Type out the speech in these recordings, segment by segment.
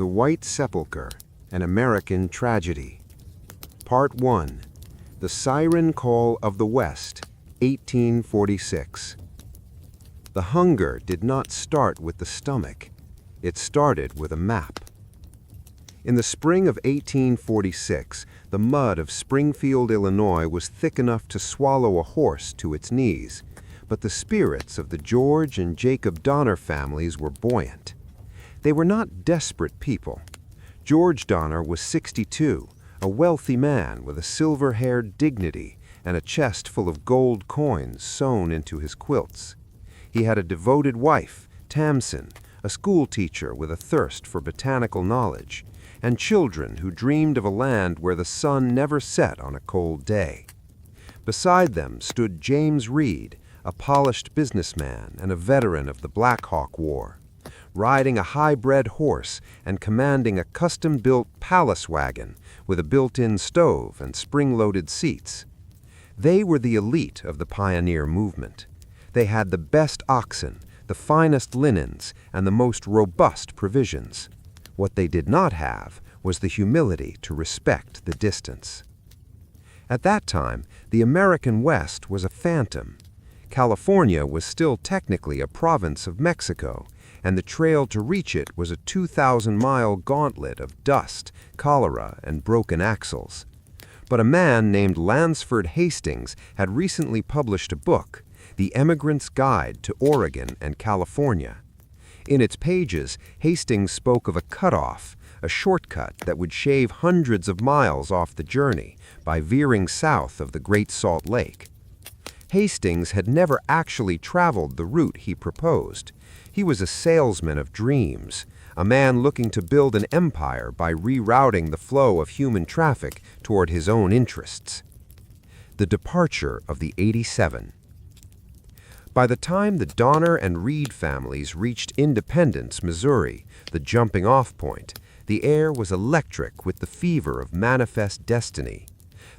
The White Sepulcher, an American Tragedy. Part 1. The Siren Call of the West, 1846. The hunger did not start with the stomach. It started with a map. In the spring of 1846, the mud of Springfield, Illinois was thick enough to swallow a horse to its knees, but the spirits of the George and Jacob Donner families were buoyant. They were not desperate people. George Donner was 62, a wealthy man with a silver-haired dignity and a chest full of gold coins sewn into his quilts. He had a devoted wife, Tamsin, a schoolteacher with a thirst for botanical knowledge, and children who dreamed of a land where the sun never set on a cold day. Beside them stood James Reed, a polished businessman and a veteran of the Black Hawk War, riding a high-bred horse and commanding a custom-built palace wagon with a built-in stove and spring-loaded seats. They were the elite of the pioneer movement. They had the best oxen, the finest linens, and the most robust provisions. What they did not have was the humility to respect the distance. At that time, the American West was a phantom. California was still technically a province of Mexico, and the trail to reach it was a 2,000-mile gauntlet of dust, cholera, and broken axles. But a man named Lansford Hastings had recently published a book, The Emigrant's Guide to Oregon and California. In its pages, Hastings spoke of a cutoff, a shortcut that would shave hundreds of miles off the journey by veering south of the Great Salt Lake. Hastings had never actually traveled the route he proposed. He was a salesman of dreams, a man looking to build an empire by rerouting the flow of human traffic toward his own interests. The departure of the 87. By the time the Donner and Reed families reached Independence, Missouri, the jumping-off point, the air was electric with the fever of manifest destiny.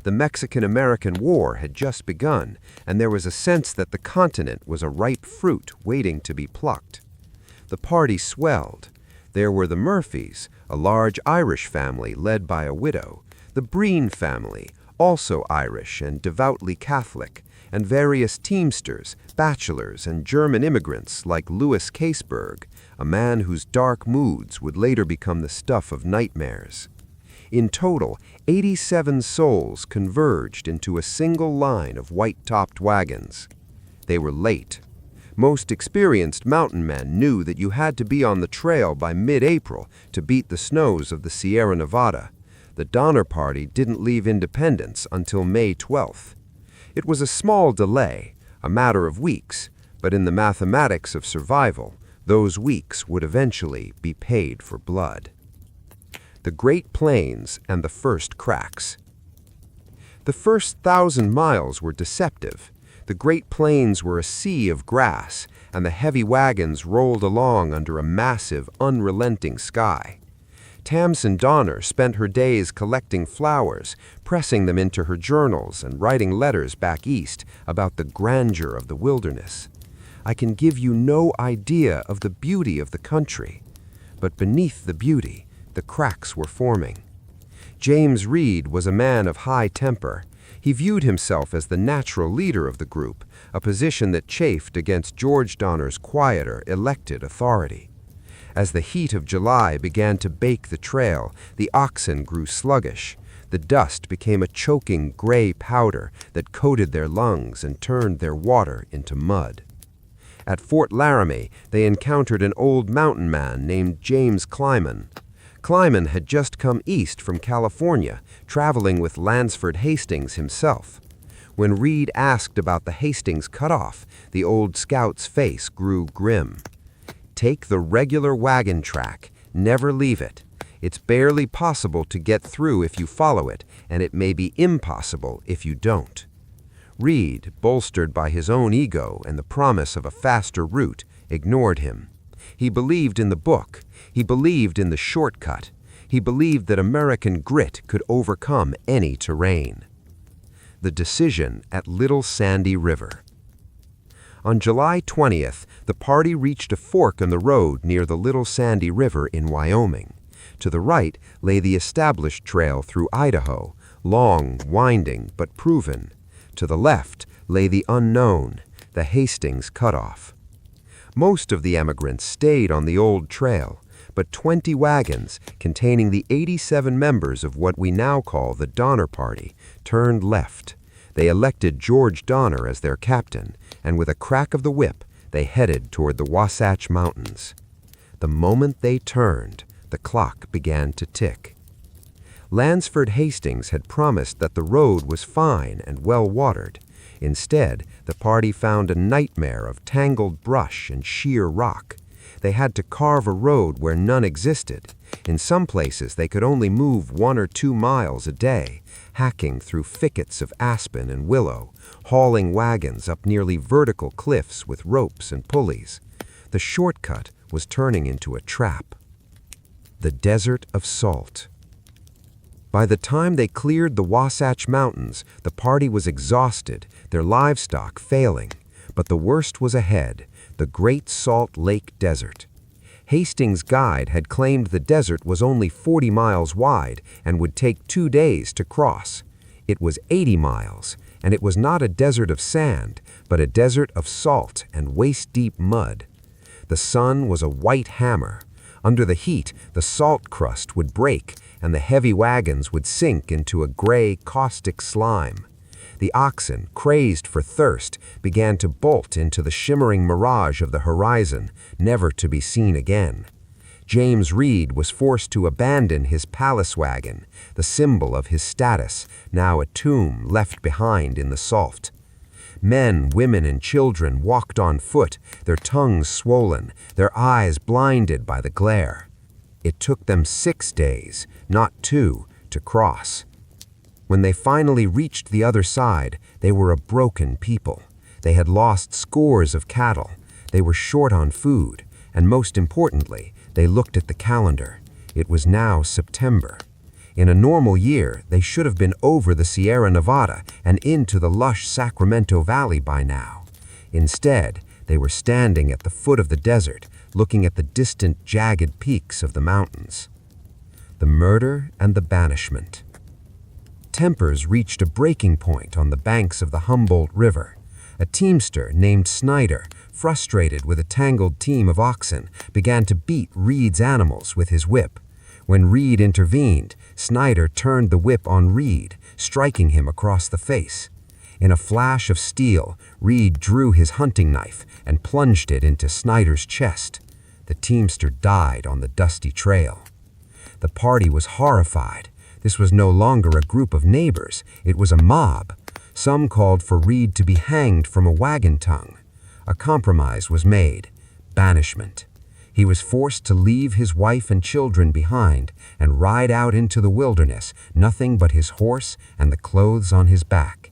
The Mexican-American War had just begun, and there was a sense that the continent was a ripe fruit waiting to be plucked. The party swelled. There were the Murphys, a large Irish family led by a widow, the Breen family, also Irish and devoutly Catholic, and various teamsters, bachelors, and German immigrants like Louis Caseberg, a man whose dark moods would later become the stuff of nightmares. In total, 87 souls converged into a single line of white-topped wagons. They were late. Most experienced mountain men knew that you had to be on the trail by mid-April to beat the snows of the Sierra Nevada. The Donner Party didn't leave Independence until May 12th. It was a small delay, a matter of weeks, but in the mathematics of survival, those weeks would eventually be paid for blood. The Great Plains and the First Cracks. The first 1,000 miles were deceptive. The Great Plains were a sea of grass, and the heavy wagons rolled along under a massive, unrelenting sky. Tamsin Donner spent her days collecting flowers, pressing them into her journals and writing letters back east about the grandeur of the wilderness. I can give you no idea of the beauty of the country, but beneath the beauty, the cracks were forming. James Reed was a man of high temper. He viewed himself as the natural leader of the group, a position that chafed against George Donner's quieter, elected authority. As the heat of July began to bake the trail, the oxen grew sluggish. The dust became a choking gray powder that coated their lungs and turned their water into mud. At Fort Laramie, they encountered an old mountain man named James Clyman. Clyman had just come east from California, traveling with Lansford Hastings himself. When Reed asked about the Hastings cutoff, the old scout's face grew grim. Take the regular wagon track, never leave it. It's barely possible to get through if you follow it, and it may be impossible if you don't. Reed, bolstered by his own ego and the promise of a faster route, ignored him. He believed in the book. He believed in the shortcut. He believed that American grit could overcome any terrain. The decision at Little Sandy River. On July 20th, the party reached a fork in the road near the Little Sandy River in Wyoming. To the right lay the established trail through Idaho, long, winding, but proven. To the left lay the unknown, the Hastings Cutoff. Most of the emigrants stayed on the old trail, but 20 wagons, containing the 87 members of what we now call the Donner Party, turned left. They elected George Donner as their captain, and with a crack of the whip, they headed toward the Wasatch Mountains. The moment they turned, the clock began to tick. Lansford Hastings had promised that the road was fine and well-watered. Instead, the party found a nightmare of tangled brush and sheer rock. They had to carve a road where none existed. In some places, they could only move 1 or 2 miles a day, hacking through thickets of aspen and willow, hauling wagons up nearly vertical cliffs with ropes and pulleys. The shortcut was turning into a trap. The Desert of Salt. By the time they cleared the Wasatch Mountains, the party was exhausted, their livestock failing. But the worst was ahead, the Great Salt Lake Desert. Hastings' guide had claimed the desert was only 40 miles wide and would take 2 days to cross. It was 80 miles, and it was not a desert of sand, but a desert of salt and waist-deep mud. The sun was a white hammer. Under the heat, the salt crust would break, and the heavy wagons would sink into a gray, caustic slime. The oxen, crazed for thirst, began to bolt into the shimmering mirage of the horizon, never to be seen again. James Reed was forced to abandon his palace wagon, the symbol of his status, now a tomb left behind in the salt. Men, women, and children walked on foot, their tongues swollen, their eyes blinded by the glare. It took them 6 days, not 2, to cross. When they finally reached the other side, they were a broken people. They had lost scores of cattle. They were short on food, and most importantly, they looked at the calendar. It was now September. In a normal year, they should have been over the Sierra Nevada and into the lush Sacramento Valley by now. Instead, they were standing at the foot of the desert, looking at the distant, jagged peaks of the mountains. The murder and the banishment. Tempers reached a breaking point on the banks of the Humboldt River. A teamster named Snyder, frustrated with a tangled team of oxen, began to beat Reed's animals with his whip. When Reed intervened, Snyder turned the whip on Reed, striking him across the face. In a flash of steel, Reed drew his hunting knife and plunged it into Snyder's chest. The teamster died on the dusty trail. The party was horrified. This was no longer a group of neighbors, it was a mob. Some called for Reed to be hanged from a wagon tongue. A compromise was made: banishment. He was forced to leave his wife and children behind and ride out into the wilderness, nothing but his horse and the clothes on his back.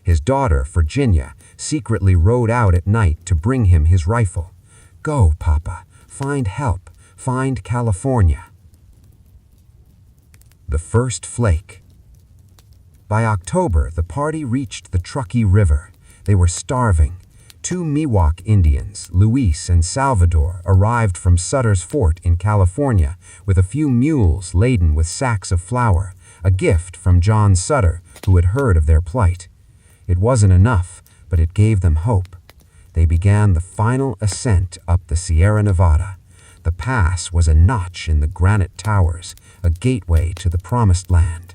His daughter, Virginia, secretly rode out at night to bring him his rifle. "Go, Papa, find help, find California." The first flake. By October, the party reached the Truckee River. They were starving. 2 Miwok Indians, Luis and Salvador, arrived from Sutter's Fort in California with a few mules laden with sacks of flour, a gift from John Sutter, who had heard of their plight. It wasn't enough, but it gave them hope. They began the final ascent up the Sierra Nevada. The pass was a notch in the granite towers, a gateway to the promised land.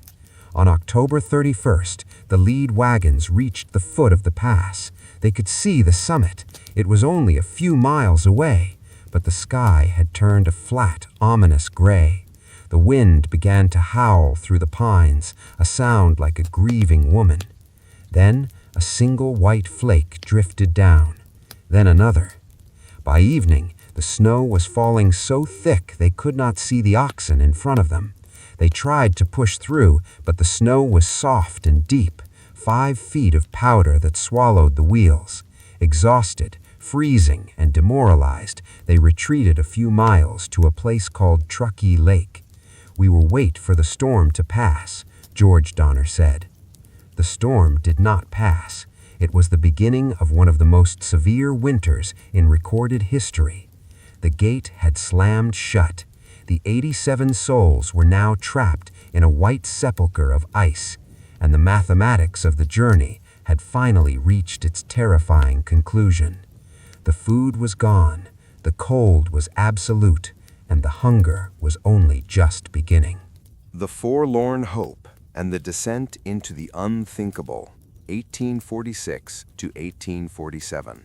On October 31st, the lead wagons reached the foot of the pass. They could see the summit. It was only a few miles away, but the sky had turned a flat, ominous gray. The wind began to howl through the pines, a sound like a grieving woman. Then a single white flake drifted down, then another. By evening, the snow was falling so thick they could not see the oxen in front of them. They tried to push through, but the snow was soft and deep, 5 feet of powder that swallowed the wheels. Exhausted, freezing, and demoralized, they retreated a few miles to a place called Truckee Lake. "We will wait for the storm to pass," George Donner said. The storm did not pass. It was the beginning of one of the most severe winters in recorded history. The gate had slammed shut. The 87 souls were now trapped in a white sepulcher of ice, and the mathematics of the journey had finally reached its terrifying conclusion. The food was gone, the cold was absolute, and the hunger was only just beginning. The Forlorn Hope and the Descent into the Unthinkable, 1846 to 1847.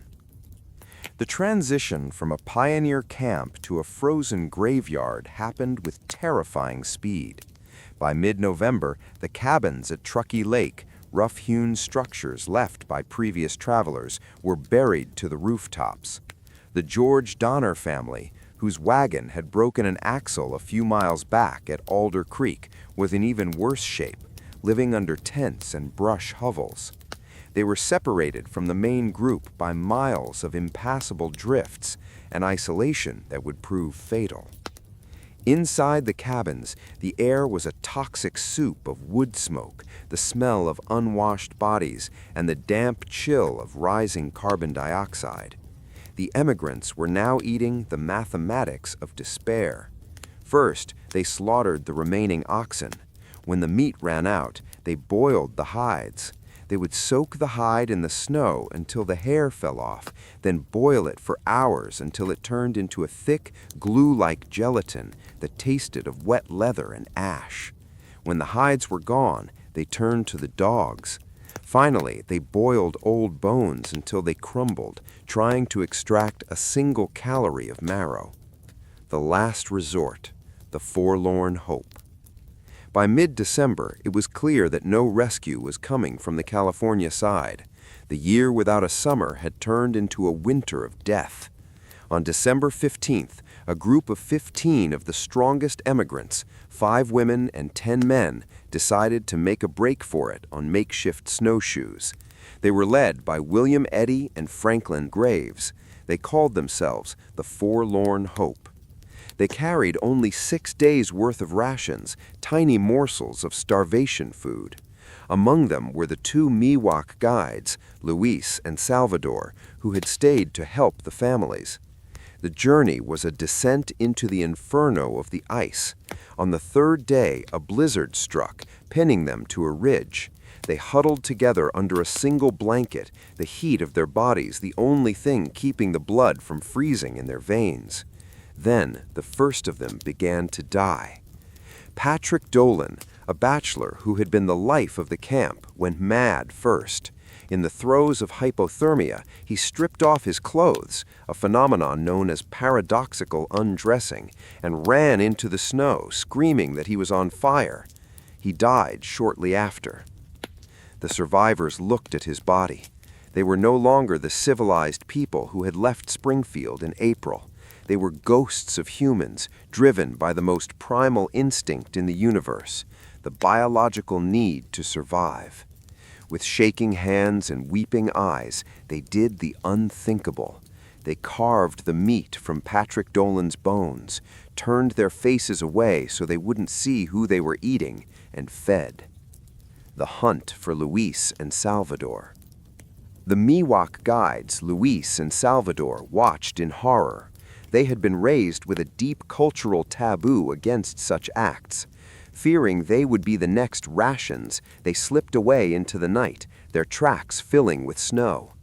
The transition from a pioneer camp to a frozen graveyard happened with terrifying speed. By mid-November, the cabins at Truckee Lake, rough-hewn structures left by previous travelers, were buried to the rooftops. The George Donner family, whose wagon had broken an axle a few miles back at Alder Creek, was in even worse shape, living under tents and brush hovels. They were separated from the main group by miles of impassable drifts and isolation that would prove fatal. Inside the cabins, the air was a toxic soup of wood smoke, the smell of unwashed bodies, and the damp chill of rising carbon dioxide. The emigrants were now eating the mathematics of despair. First, they slaughtered the remaining oxen. When the meat ran out, they boiled the hides. They would soak the hide in the snow until the hair fell off, then boil it for hours until it turned into a thick, glue-like gelatin that tasted of wet leather and ash. When the hides were gone, they turned to the dogs. Finally, they boiled old bones until they crumbled, trying to extract a single calorie of marrow. The last resort, the forlorn hope. By mid-December, it was clear that no rescue was coming from the California side. The year without a summer had turned into a winter of death. On December 15th, a group of 15 of the strongest emigrants, 5 women and 10 men, decided to make a break for it on makeshift snowshoes. They were led by William Eddy and Franklin Graves. They called themselves the Forlorn Hope. They carried only 6 days' worth of rations, tiny morsels of starvation food. Among them were the 2 Miwok guides, Luis and Salvador, who had stayed to help the families. The journey was a descent into the inferno of the ice. On the 3rd day, a blizzard struck, pinning them to a ridge. They huddled together under a single blanket, the heat of their bodies the only thing keeping the blood from freezing in their veins. Then the first of them began to die. Patrick Dolan, a bachelor who had been the life of the camp, went mad first. In the throes of hypothermia, he stripped off his clothes, a phenomenon known as paradoxical undressing, and ran into the snow, screaming that he was on fire. He died shortly after. The survivors looked at his body. They were no longer the civilized people who had left Springfield in April. They were ghosts of humans, driven by the most primal instinct in the universe, the biological need to survive. With shaking hands and weeping eyes, they did the unthinkable. They carved the meat from Patrick Dolan's bones, turned their faces away so they wouldn't see who they were eating, and fed. The hunt for Luis and Salvador. The Miwok guides, Luis and Salvador, watched in horror. They had been raised with a deep cultural taboo against such acts. Fearing they would be the next rations, they slipped away into the night, their tracks filling with snow.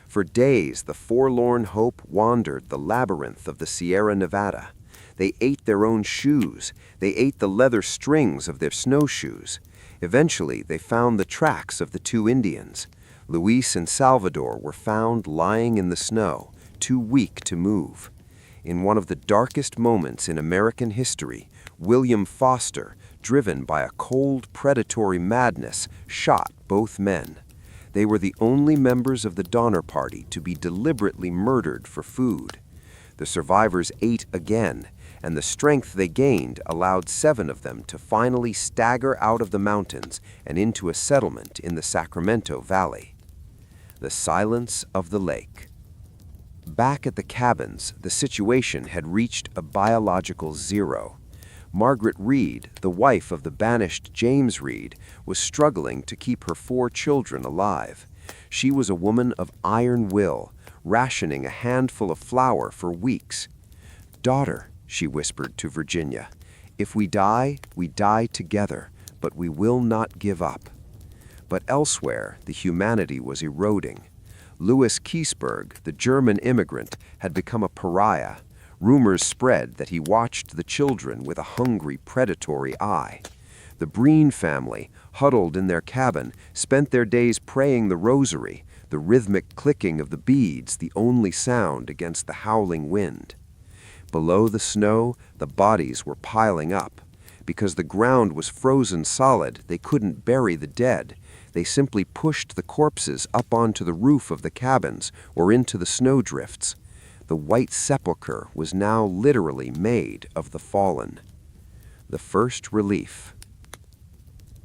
For days, the Forlorn Hope wandered the labyrinth of the Sierra Nevada. They ate their own shoes. They ate the leather strings of their snowshoes. Eventually, they found the tracks of the 2 Indians. Luis and Salvador were found lying in the snow, too weak to move. In one of the darkest moments in American history, William Foster, driven by a cold, predatory madness, shot both men. They were the only members of the Donner Party to be deliberately murdered for food. The survivors ate again, and the strength they gained allowed 7 of them to finally stagger out of the mountains and into a settlement in the Sacramento Valley. The silence of the lake. Back at the cabins, the situation had reached a biological zero. Margaret Reed, the wife of the banished James Reed, was struggling to keep her 4 children alive. She was a woman of iron will, rationing a handful of flour for weeks. "Daughter," she whispered to Virginia. "If we die together, but we will not give up." But elsewhere, the humanity was eroding. Louis Keseberg, the German immigrant, had become a pariah. Rumors spread that he watched the children with a hungry, predatory eye. The Breen family, huddled in their cabin, spent their days praying the rosary, the rhythmic clicking of the beads the only sound against the howling wind. Below the snow, the bodies were piling up. Because the ground was frozen solid, they couldn't bury the dead. They simply pushed the corpses up onto the roof of the cabins or into the snowdrifts. The white sepulcher was now literally made of the fallen. The first relief.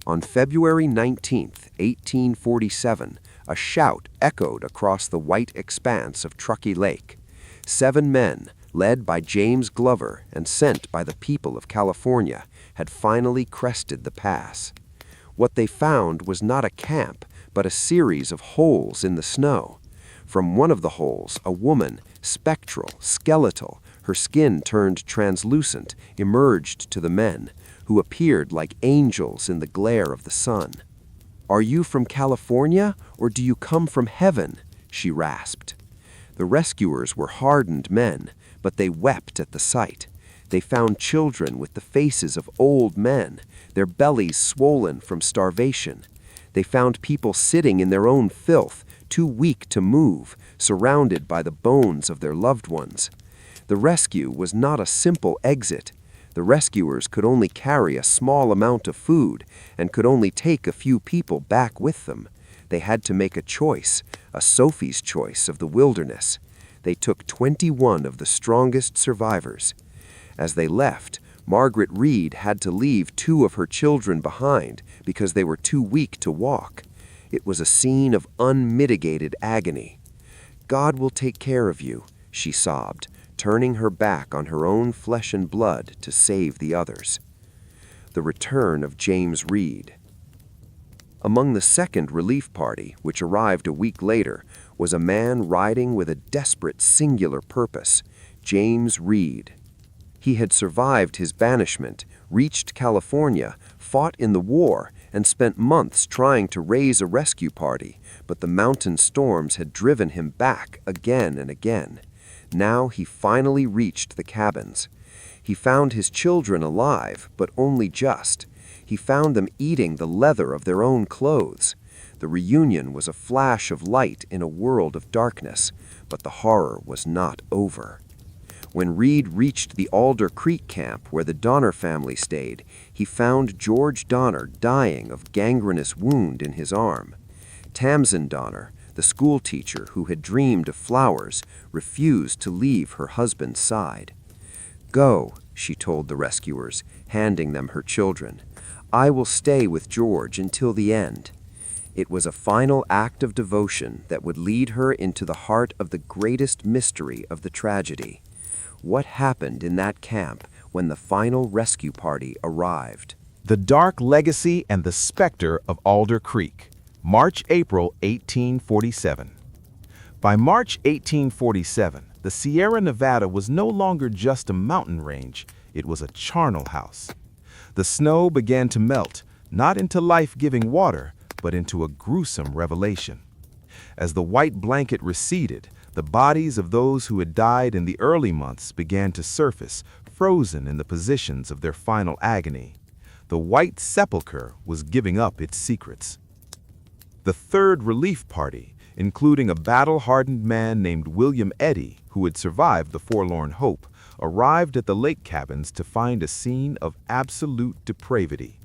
On February 19, 1847, a shout echoed across the white expanse of Truckee Lake. 7 men, led by James Glover and sent by the people of California, had finally crested the pass. What they found was not a camp, but a series of holes in the snow. From one of the holes, a woman, spectral, skeletal, her skin turned translucent, emerged to the men, who appeared like angels in the glare of the sun. "Are you from California, or do you come from heaven?" she rasped. The rescuers were hardened men, but they wept at the sight. They found children with the faces of old men, their bellies swollen from starvation. They found people sitting in their own filth, too weak to move, surrounded by the bones of their loved ones. The rescue was not a simple exit. The rescuers could only carry a small amount of food and could only take a few people back with them. They had to make a choice, a Sophie's choice of the wilderness. They took 21 of the strongest survivors. As they left, Margaret Reed had to leave 2 of her children behind because they were too weak to walk. It was a scene of unmitigated agony. "God will take care of you," she sobbed, turning her back on her own flesh and blood to save the others. The return of James Reed. Among the second relief party, which arrived a week later, was a man riding with a desperate singular purpose, James Reed. He had survived his banishment, reached California, fought in the war, and spent months trying to raise a rescue party, but the mountain storms had driven him back again and again. Now he finally reached the cabins. He found his children alive, but only just. He found them eating the leather of their own clothes. The reunion was a flash of light in a world of darkness, but the horror was not over. When Reed reached the Alder Creek camp where the Donner family stayed, he found George Donner dying of gangrenous wound in his arm. Tamsin Donner, the schoolteacher who had dreamed of flowers, refused to leave her husband's side. "Go," she told the rescuers, handing them her children. "I will stay with George until the end." It was a final act of devotion that would lead her into the heart of the greatest mystery of the tragedy. What happened in that camp when the final rescue party arrived? The Dark Legacy and the Specter of Alder Creek, March-April 1847. By March 1847, the Sierra Nevada was no longer just a mountain range, it was a charnel house. The snow began to melt, not into life-giving water, but into a gruesome revelation. As the white blanket receded, the bodies of those who had died in the early months began to surface, frozen in the positions of their final agony. The white sepulcher was giving up its secrets. The third relief party, including a battle-hardened man named William Eddy, who had survived the forlorn hope, arrived at the lake cabins to find a scene of absolute depravity.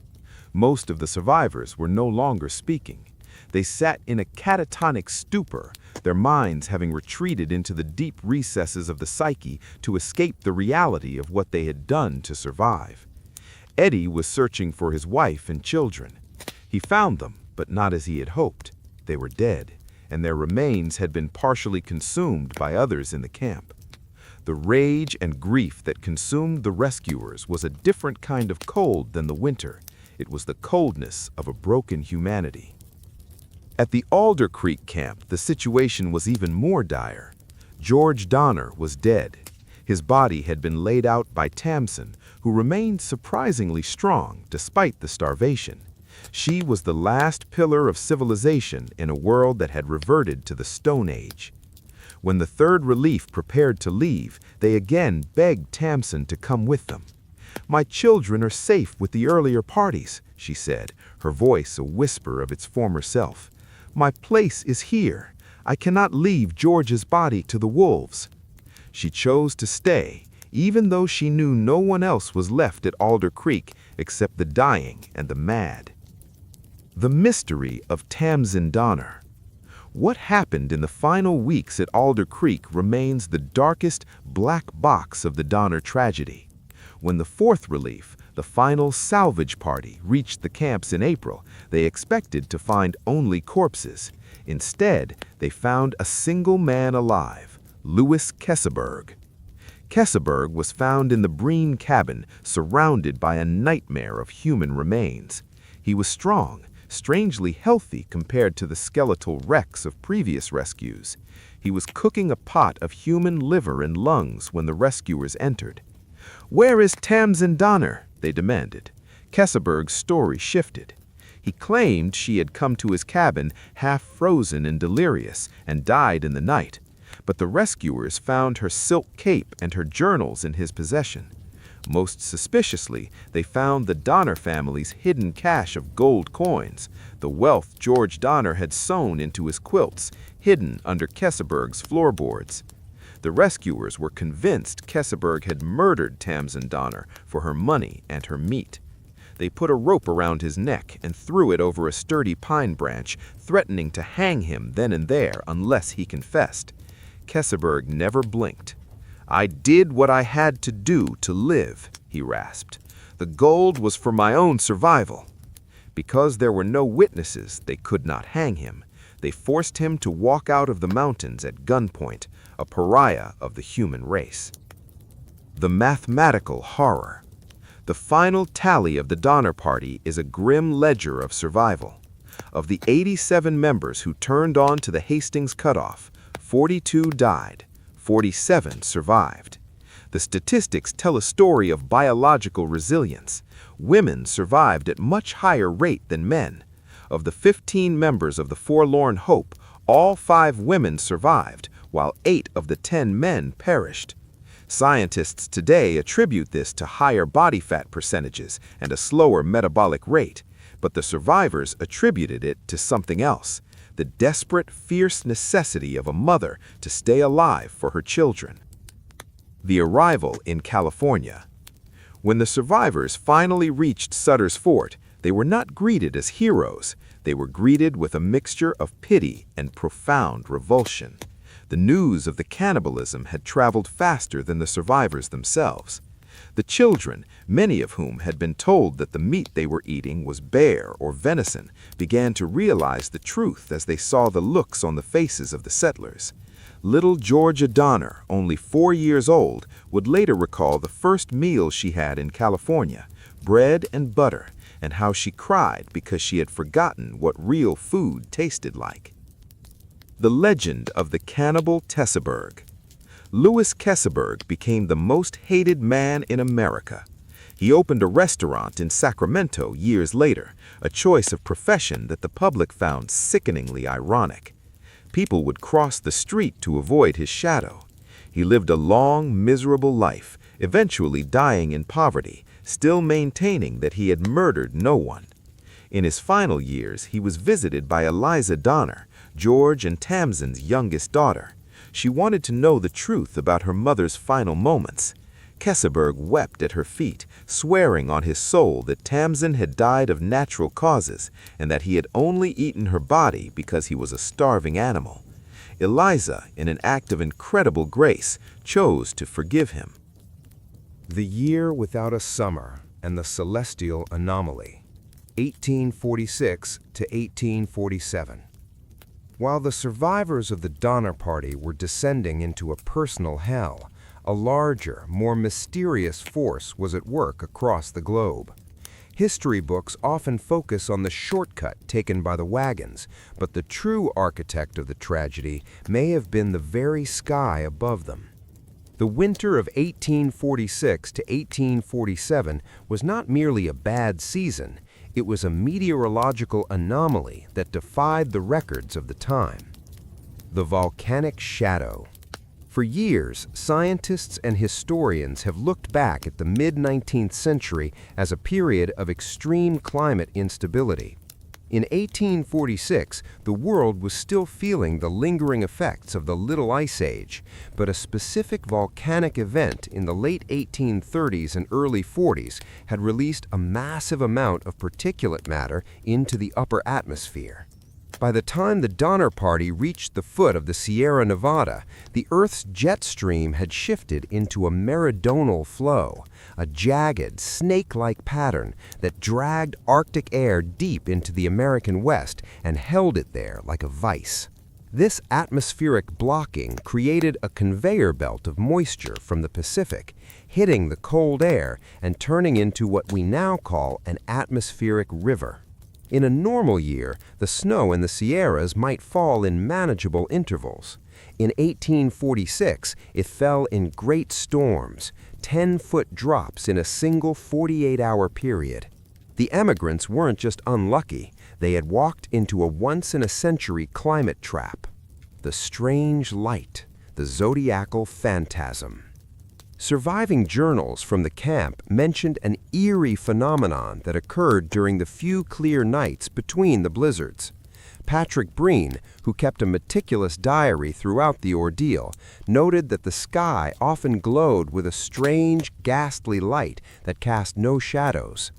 Most of the survivors were no longer speaking. They sat in a catatonic stupor, their minds having retreated into the deep recesses of the psyche to escape the reality of what they had done to survive. Eddy was searching for his wife and children. He found them, but not as he had hoped. They were dead, and their remains had been partially consumed by others in the camp. The rage and grief that consumed the rescuers was a different kind of cold than the winter. It was the coldness of a broken humanity. At the Alder Creek camp, the situation was even more dire. George Donner was dead. His body had been laid out by Tamsin, who remained surprisingly strong despite the starvation. She was the last pillar of civilization in a world that had reverted to the Stone Age. When the Third Relief prepared to leave, they again begged Tamsin to come with them. "My children are safe with the earlier parties," she said, her voice a whisper of its former self. "My place is here. I cannot leave George's body to the wolves." She chose to stay, even though she knew no one else was left at Alder Creek except the dying and the mad. The mystery of Tamsin Donner. What happened in the final weeks at Alder Creek remains the darkest black box of the Donner tragedy. When the Fourth Relief, the final salvage party, reached the camps in April, they expected to find only corpses. Instead, they found a single man alive, Louis Keseberg. Keseberg was found in the Breen cabin, surrounded by a nightmare of human remains. He was strong, strangely healthy compared to the skeletal wrecks of previous rescues. He was cooking a pot of human liver and lungs when the rescuers entered. "Where is Tamsin Donner?" they demanded. Keseberg's story shifted. He claimed she had come to his cabin half frozen and delirious and died in the night, but the rescuers found her silk cape and her journals in his possession. Most suspiciously, they found the Donner family's hidden cache of gold coins, the wealth George Donner had sewn into his quilts, hidden under Keseberg's floorboards. The rescuers were convinced Keseberg had murdered Tamsin Donner for her money and her meat. They put a rope around his neck and threw it over a sturdy pine branch, threatening to hang him then and there unless he confessed. Keseberg never blinked. "I did what I had to do to live," he rasped. "The gold was for my own survival." Because there were no witnesses, they could not hang him. They forced him to walk out of the mountains at gunpoint, a pariah of the human race. The mathematical horror. The final tally of the Donner Party is a grim ledger of survival. Of the 87 members who turned on to the Hastings cutoff, 42 died, 47 survived. The statistics tell a story of biological resilience. Women survived at much higher rate than men. Of the 15 members of the Forlorn Hope, all 5 women survived, while 8 of the 10 men perished. Scientists today attribute this to higher body fat percentages and a slower metabolic rate, but the survivors attributed it to something else: the desperate, fierce necessity of a mother to stay alive for her children. The arrival in California. When the survivors finally reached Sutter's Fort, they were not greeted as heroes. They were greeted with a mixture of pity and profound revulsion. The news of the cannibalism had traveled faster than the survivors themselves. The children, many of whom had been told that the meat they were eating was bear or venison, began to realize the truth as they saw the looks on the faces of the settlers. Little Georgia Donner, only 4 years old, would later recall the first meal she had in California, bread and butter, and how she cried because she had forgotten what real food tasted like. The legend of the cannibal Keseberg. Louis Keseberg became the most hated man in America. He opened a restaurant in Sacramento years later, a choice of profession that the public found sickeningly ironic. People would cross the street to avoid his shadow. He lived a long, miserable life, eventually dying in poverty, still maintaining that he had murdered no one. In his final years, he was visited by Eliza Donner, George and Tamsin's youngest daughter. She wanted to know the truth about her mother's final moments. Keseberg wept at her feet, swearing on his soul that Tamsin had died of natural causes and that he had only eaten her body because he was a starving animal. Eliza, in an act of incredible grace, chose to forgive him. The Year Without a Summer and the Celestial Anomaly, 1846 to 1847. While the survivors of the Donner Party were descending into a personal hell, a larger, more mysterious force was at work across the globe. History books often focus on the shortcut taken by the wagons, but the true architect of the tragedy may have been the very sky above them. The winter of 1846 to 1847 was not merely a bad season, it was a meteorological anomaly that defied the records of the time. The volcanic shadow. For years, scientists and historians have looked back at the mid-19th century as a period of extreme climate instability. In 1846, the world was still feeling the lingering effects of the Little Ice Age, but a specific volcanic event in the late 1830s and early 40s had released a massive amount of particulate matter into the upper atmosphere. By the time the Donner Party reached the foot of the Sierra Nevada, the Earth's jet stream had shifted into a meridional flow, a jagged, snake-like pattern that dragged Arctic air deep into the American West and held it there like a vice. This atmospheric blocking created a conveyor belt of moisture from the Pacific, hitting the cold air and turning into what we now call an atmospheric river. In a normal year, the snow in the Sierras might fall in manageable intervals. In 1846, it fell in great storms, 10-foot drops in a single 48-hour period. The emigrants weren't just unlucky, they had walked into a once-in-a-century climate trap. The strange light, the zodiacal phantasm. Surviving journals from the camp mentioned an eerie phenomenon that occurred during the few clear nights between the blizzards. Patrick Breen, who kept a meticulous diary throughout the ordeal, noted that the sky often glowed with a strange, ghastly light that cast no shadows.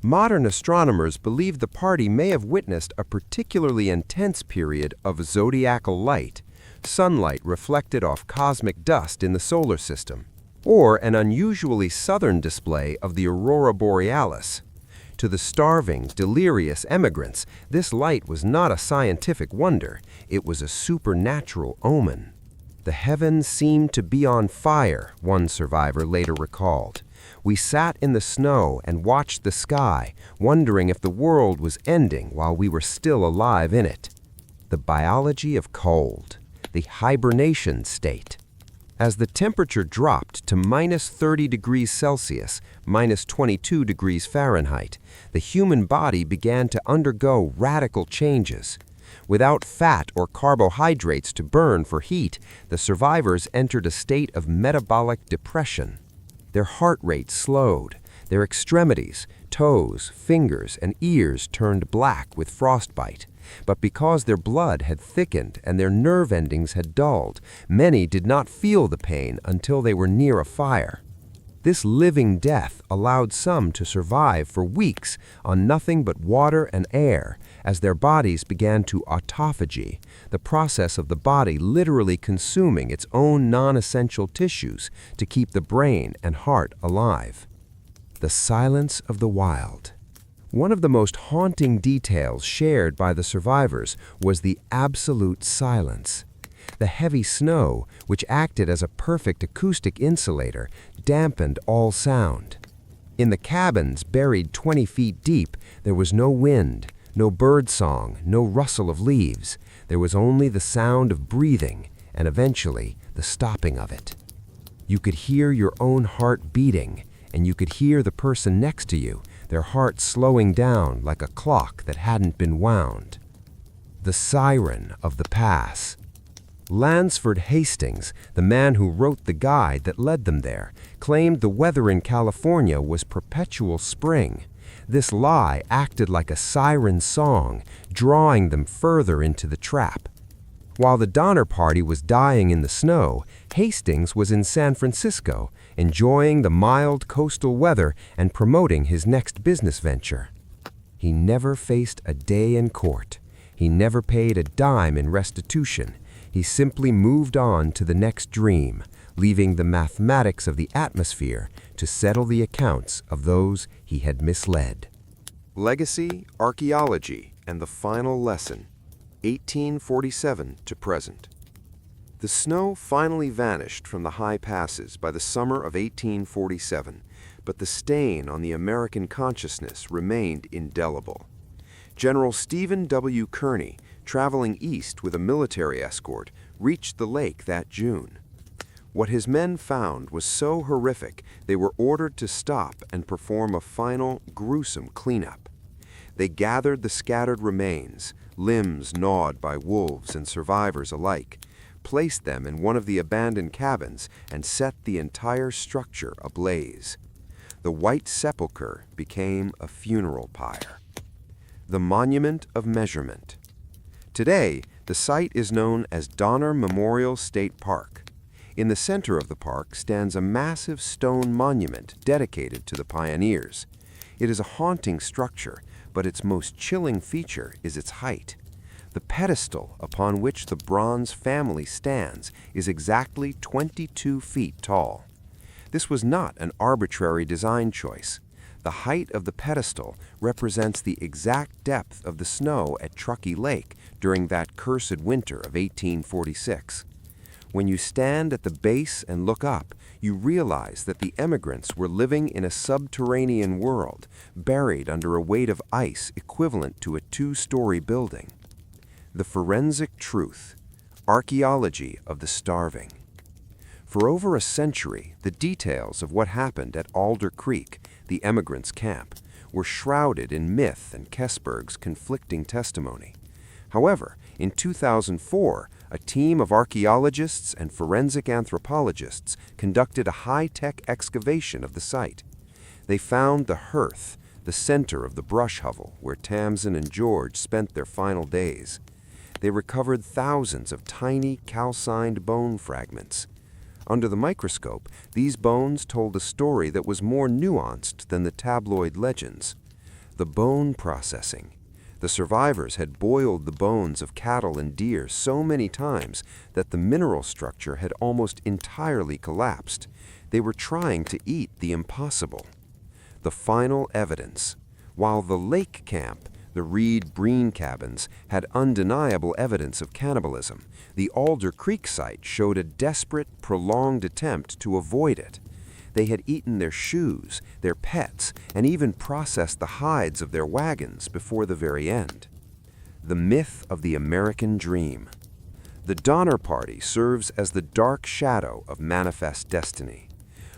Modern astronomers believe the party may have witnessed a particularly intense period of zodiacal light, sunlight reflected off cosmic dust in the solar system, or an unusually southern display of the aurora borealis. To the starving, delirious emigrants, this light was not a scientific wonder, it was a supernatural omen. The heavens seemed to be on fire, one survivor later recalled. We sat in the snow and watched the sky, wondering if the world was ending while we were still alive in it. The biology of cold, the hibernation state. As the temperature dropped to minus 30 degrees Celsius, minus 22 degrees Fahrenheit, the human body began to undergo radical changes. Without fat or carbohydrates to burn for heat, the survivors entered a state of metabolic depression. Their heart rate slowed, their extremities, toes, fingers, and ears turned black with frostbite. But because their blood had thickened and their nerve endings had dulled, many did not feel the pain until they were near a fire. This living death allowed some to survive for weeks on nothing but water and air as their bodies began to autophagy, the process of the body literally consuming its own non-essential tissues to keep the brain and heart alive. The silence of the wild. One of the most haunting details shared by the survivors was the absolute silence. The heavy snow, which acted as a perfect acoustic insulator, dampened all sound. In the cabins buried 20 feet deep, there was no wind, no bird song, no rustle of leaves. There was only the sound of breathing and eventually the stopping of it. You could hear your own heart beating, and you could hear the person next to you, their heart slowing down like a clock that hadn't been wound. The siren of the pass. Lansford Hastings, the man who wrote the guide that led them there, claimed the weather in California was perpetual spring. This lie acted like a siren song, drawing them further into the trap. While the Donner Party was dying in the snow, Hastings was in San Francisco, enjoying the mild coastal weather and promoting his next business venture. He never faced a day in court. He never paid a dime in restitution. He simply moved on to the next dream, leaving the mathematics of the atmosphere to settle the accounts of those he had misled. Legacy, archaeology, and the final lesson, 1847 to present. The snow finally vanished from the high passes by the summer of 1847, but the stain on the American consciousness remained indelible. General Stephen W. Kearny, traveling east with a military escort, reached the lake that June. What his men found was so horrific, they were ordered to stop and perform a final, gruesome cleanup. They gathered the scattered remains, limbs gnawed by wolves and survivors alike, placed them in one of the abandoned cabins, and set the entire structure ablaze. The White Sepulcher became a funeral pyre. The Monument of Measurement. Today, the site is known as Donner Memorial State Park. In the center of the park stands a massive stone monument dedicated to the pioneers. It is a haunting structure, but its most chilling feature is its height. The pedestal upon which the bronze family stands is exactly 22 feet tall. This was not an arbitrary design choice. The height of the pedestal represents the exact depth of the snow at Truckee Lake during that cursed winter of 1846. When you stand at the base and look up, you realize that the emigrants were living in a subterranean world, buried under a weight of ice equivalent to a 2-story building. The Forensic Truth. Archaeology of the Starving. For over a century, the details of what happened at Alder Creek, the emigrants' camp, were shrouded in myth and Kesberg's conflicting testimony. However, in 2004, a team of archaeologists and forensic anthropologists conducted a high-tech excavation of the site. They found the hearth, the center of the brush hovel where Tamsin and George spent their final days. They recovered thousands of tiny calcined bone fragments. Under the microscope, these bones told a story that was more nuanced than the tabloid legends. The bone processing. The survivors had boiled the bones of cattle and deer so many times that the mineral structure had almost entirely collapsed. They were trying to eat the impossible. The final evidence. While the lake camp, the Reed Breen cabins, had undeniable evidence of cannibalism, the Alder Creek site showed a desperate, prolonged attempt to avoid it. They had eaten their shoes, their pets, and even processed the hides of their wagons before the very end. The myth of the American dream. The Donner Party serves as the dark shadow of manifest destiny.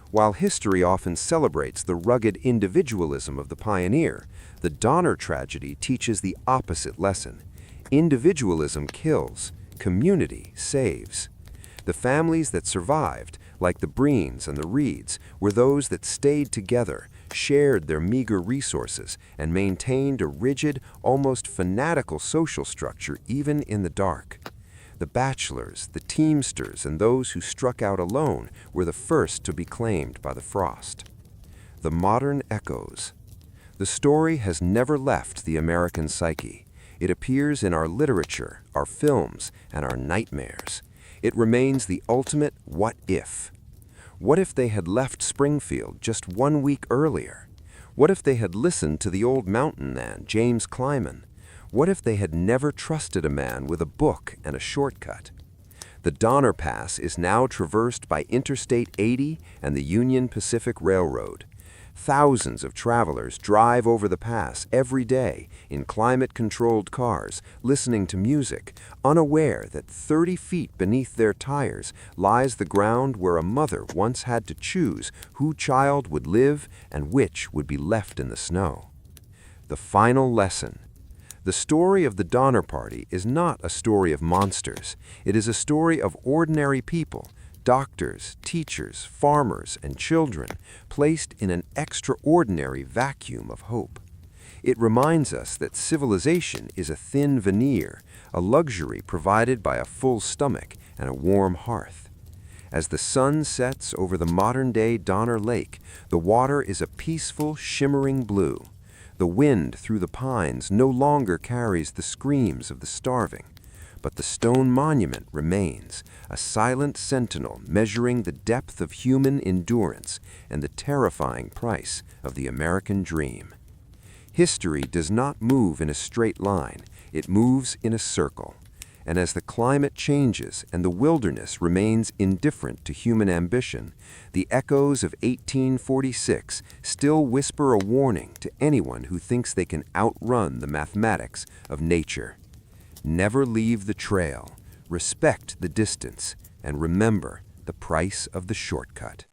While history often celebrates the rugged individualism of the pioneer, the Donner tragedy teaches the opposite lesson. Individualism kills, community saves. The families that survived, like the Breens and the Reeds, were those that stayed together, shared their meager resources, and maintained a rigid, almost fanatical social structure even in the dark. The bachelors, the teamsters, and those who struck out alone were the first to be claimed by the frost. The modern echoes. The story has never left the American psyche. It appears in our literature, our films, and our nightmares. It remains the ultimate what if. What if they had left Springfield just 1 week earlier? What if they had listened to the old mountain man, James Clyman? What if they had never trusted a man with a book and a shortcut? The Donner Pass is now traversed by Interstate 80 and the Union Pacific Railroad. Thousands of travelers drive over the pass every day in climate-controlled cars, listening to music, unaware that 30 feet beneath their tires lies the ground where a mother once had to choose who child would live and which would be left in the snow. The final lesson. The story of the Donner Party is not a story of monsters. It is a story of ordinary people, doctors, teachers, farmers, and children, placed in an extraordinary vacuum of hope. It reminds us that civilization is a thin veneer, a luxury provided by a full stomach and a warm hearth. As the sun sets over the modern-day Donner Lake, the water is a peaceful, shimmering blue. The wind through the pines no longer carries the screams of the starving. But the stone monument remains, a silent sentinel measuring the depth of human endurance and the terrifying price of the American dream. History does not move in a straight line, it moves in a circle. And as the climate changes and the wilderness remains indifferent to human ambition, the echoes of 1846 still whisper a warning to anyone who thinks they can outrun the mathematics of nature. Never leave the trail, respect the distance, and remember the price of the shortcut.